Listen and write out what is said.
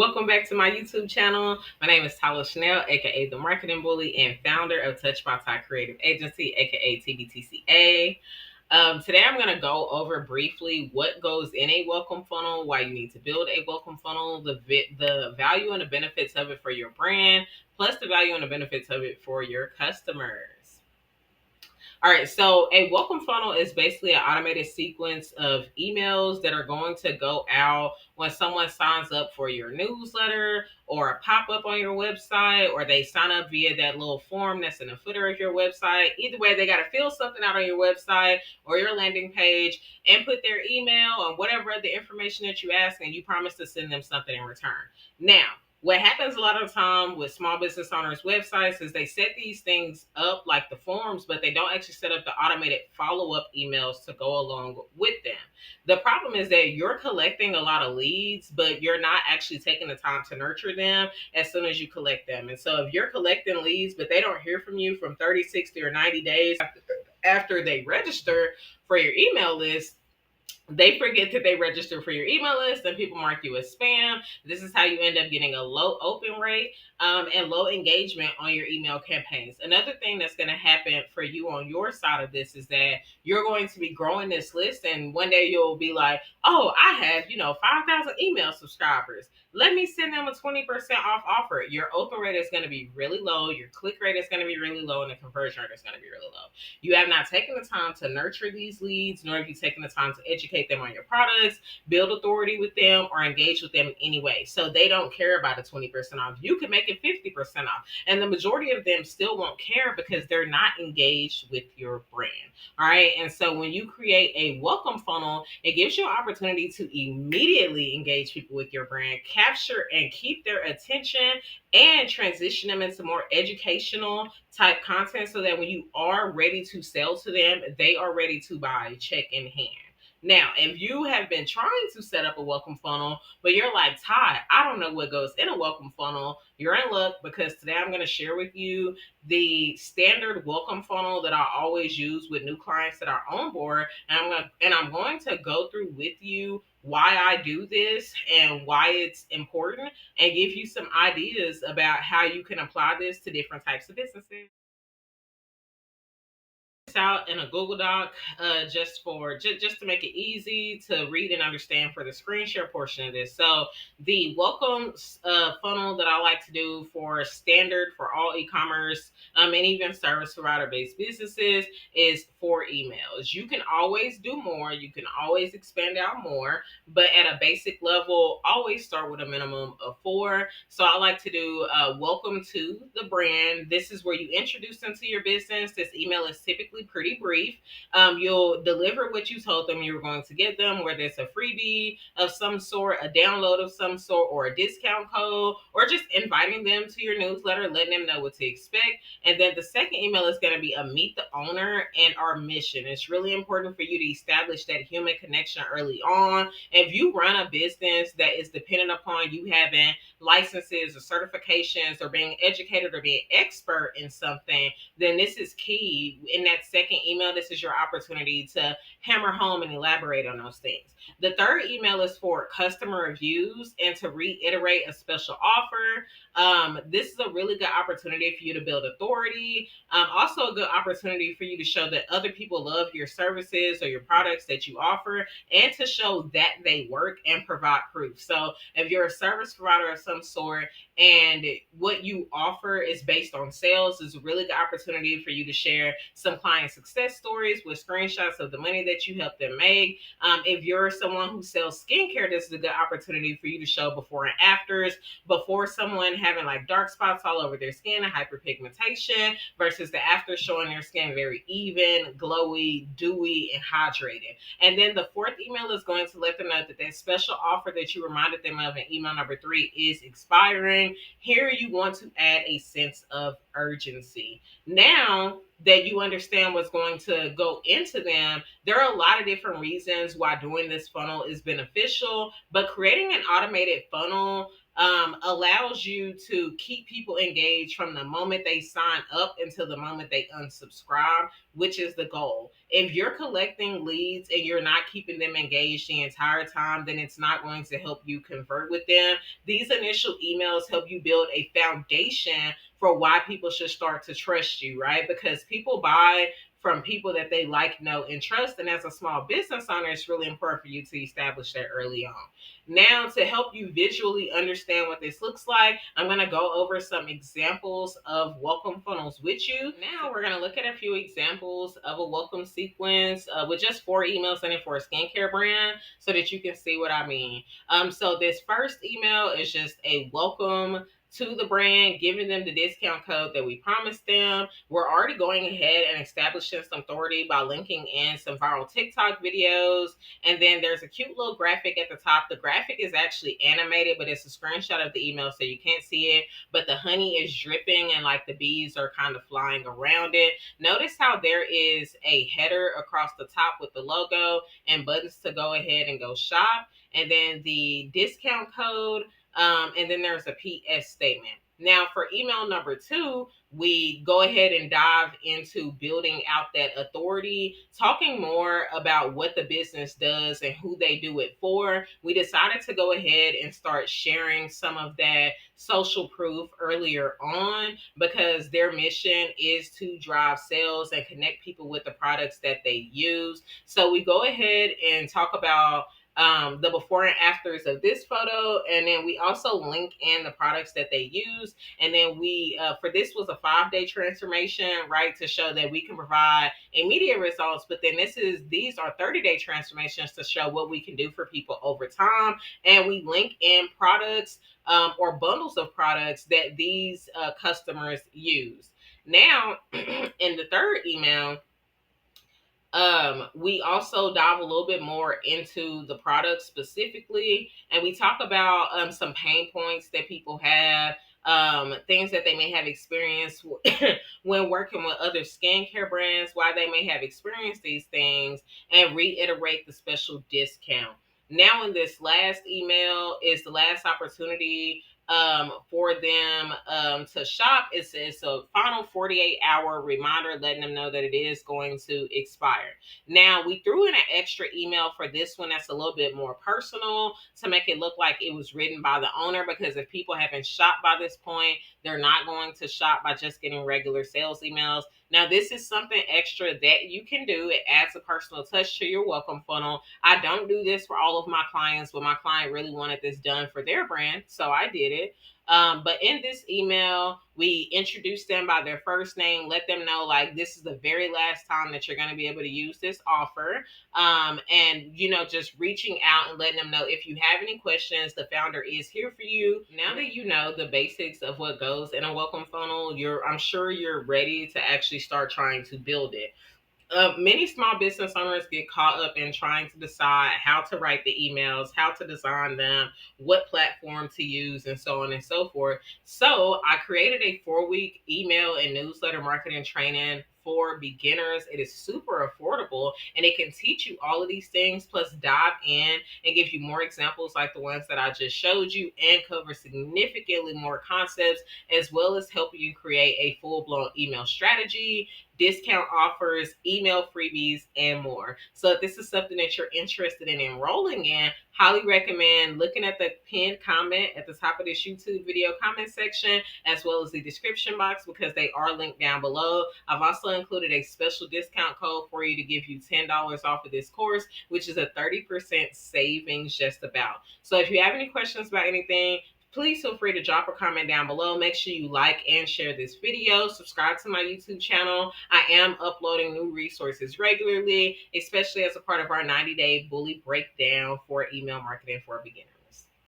Welcome back to my YouTube channel. My name is Tyler Chanel, aka The Marketing Bully, and founder of Touch by Ty Creative Agency, aka TBTCA. Today, I'm going to go over briefly what goes in a welcome funnel, why you need to build a welcome funnel, the value and the benefits of it for your brand, plus the value and the benefits of it for your customers. All right, so a welcome funnel is basically an automated sequence of emails that are going to go out when someone signs up for your newsletter or a pop up on your website, or they sign up via that little form that's in the footer of your website. Either way, they got to fill something out on your website or your landing page and put their email and whatever the information that you ask, and you promise to send them something in return. Now, what happens a lot of the time with small business owners' websites is they set these things up like the forms, but they don't actually set up the automated follow-up emails to go along with them. The problem is that you're collecting a lot of leads, but you're not actually taking the time to nurture them as soon as you collect them. And so if you're collecting leads, but they don't hear from you from 30, 60, or 90 days after they register for your email list, they forget that they register for your email list and people mark you as spam. This is how you end up getting a low open rate and low engagement on your email campaigns. Another thing that's going to happen for you on your side of this is that you're going to be growing this list, and one day you'll be like, oh, I have 5,000 email subscribers, let me send them a 20% off offer. Your open rate is going to be really low, your click rate is going to be really low, and the conversion rate is going to be really low. You have not taken the time to nurture these leads, nor have you taken the time to educate them on your products, build authority with them, or engage with them in any way. So they don't care about a 20% off. You can make it 50% off. And the majority of them still won't care because they're not engaged with your brand. All right. And so when you create a welcome funnel, it gives you an opportunity to immediately engage people with your brand, capture and keep their attention, and transition them into more educational type content so that when you are ready to sell to them, they are ready to buy, check in hand. Now, if you have been trying to set up a welcome funnel, but you're like, Ty, I don't know what goes in a welcome funnel, you're in luck, because today I'm going to share with you the standard welcome funnel that I always use with new clients that are on board. And I'm going to go through with you why I do this and why it's important, and give you some ideas about how you can apply this to different types of businesses out in a Google Doc, just to make it easy to read and understand for the screen share portion of this. So the welcome funnel that I like to do for standard for all e-commerce and even service provider based businesses is 4 emails. You can always do more. You can always expand out more, but at a basic level, always start with a minimum of 4. So I like to do welcome to the brand. This is where you introduce them to your business. This email is typically pretty brief. You'll deliver what you told them you were going to get them, whether it's a freebie of some sort, a download of some sort, or a discount code, or just inviting them to your newsletter, letting them know what to expect. And then the second email is going to be a meet the owner and our mission. It's really important for you to establish that human connection early on. If you run a business that is dependent upon you having licenses or certifications or being educated or being expert in something, then this is key. In that second email, this is your opportunity to hammer home and elaborate on those things. The third email is for customer reviews and to reiterate a special offer. This is a really good opportunity for you to build authority. Also a good opportunity for you to show that other people love your services or your products that you offer, and to show that they work and provide proof. So if you're a service provider of some sort and what you offer is based on sales, is a really good opportunity for you to share some client success stories with screenshots of the money that you helped them make. If you're someone who sells skincare, this is a good opportunity for you to show before and afters, before someone having like dark spots all over their skin and hyperpigmentation versus the after showing their skin very even, glowy, dewy, and hydrated. And then the fourth email is going to let them know that that special offer that you reminded them of in email number 3 is expiring. Here you want to add a sense of urgency. Now that you understand what's going to go into them, there are a lot of different reasons why doing this funnel is beneficial, but creating an automated funnel allows you to keep people engaged from the moment they sign up until the moment they unsubscribe, which is the goal. If you're collecting leads and you're not keeping them engaged the entire time, then it's not going to help you convert with them. These initial emails help you build a foundation for why people should start to trust you, right? Because people buy from people that they like, know, and trust. And as a small business owner, it's really important for you to establish that early on. Now, to help you visually understand what this looks like, I'm going to go over some examples of welcome funnels with you. Now, we're going to look at a few examples of a welcome sequence with just 4 emails in it for a skincare brand so that you can see what I mean. So this first email is just a welcome to the brand, giving them the discount code that we promised them. We're already going ahead and establishing some authority by linking in some viral TikTok videos. And then there's a cute little graphic at the top. The graphic is actually animated, but it's a screenshot of the email, so you can't see it. But the honey is dripping and like the bees are kind of flying around it. Notice how there is a header across the top with the logo and buttons to go ahead and go shop. And then the discount code, and then there's a PS statement. Now, for email number 2, we go ahead and dive into building out that authority, talking more about what the business does and who they do it for. We decided to go ahead and start sharing some of that social proof earlier on because their mission is to drive sales and connect people with the products that they use. So we go ahead and talk about the before and afters of this photo, and then we also link in the products that they use. And then we for this was a 5-day transformation, right, to show that we can provide immediate results, but then these are 30-day transformations to show what we can do for people over time. And we link in products or bundles of products that these customers use. Now in the third email, we also dive a little bit more into the product specifically, and we talk about some pain points that people have, things that they may have experienced when working with other skincare brands, why they may have experienced these things, and reiterate the special discount. Now, in this last email is the last opportunity for them to shop. It's a final 48-hour reminder letting them know that it is going to expire. Now, we threw in an extra email for this one that's a little bit more personal to make it look like it was written by the owner, because if people haven't shopped by this point, they're not going to shop by just getting regular sales emails. Now, this is something extra that you can do. It adds a personal touch to your welcome funnel. I don't do this for all of my clients, but my client really wanted this done for their brand, so I did it. But in this email, we introduce them by their first name, let them know like this is the very last time that you're going to be able to use this offer. And, just reaching out and letting them know if you have any questions, the founder is here for you. Now that you know the basics of what goes in a welcome funnel, I'm sure you're ready to actually start trying to build it. Many small business owners get caught up in trying to decide how to write the emails, how to design them, what platform to use, and so on and so forth. So I created a 4-week email and newsletter marketing training for beginners. It is super affordable and it can teach you all of these things, plus dive in and give you more examples like the ones that I just showed you, and cover significantly more concepts, as well as helping you create a full-blown email strategy, discount offers, email freebies, and more. So if this is something that you're interested in enrolling in, highly recommend looking at the pinned comment at the top of this YouTube video comment section, as well as the description box, because they are linked down below. I've also included a special discount code for you to give you $10 off of this course, which is a 30% savings just about. So if you have any questions about anything, please feel free to drop a comment down below. Make sure you like and share this video. Subscribe to my YouTube channel. I am uploading new resources regularly, especially as a part of our 90-day bully breakdown for email marketing for beginners.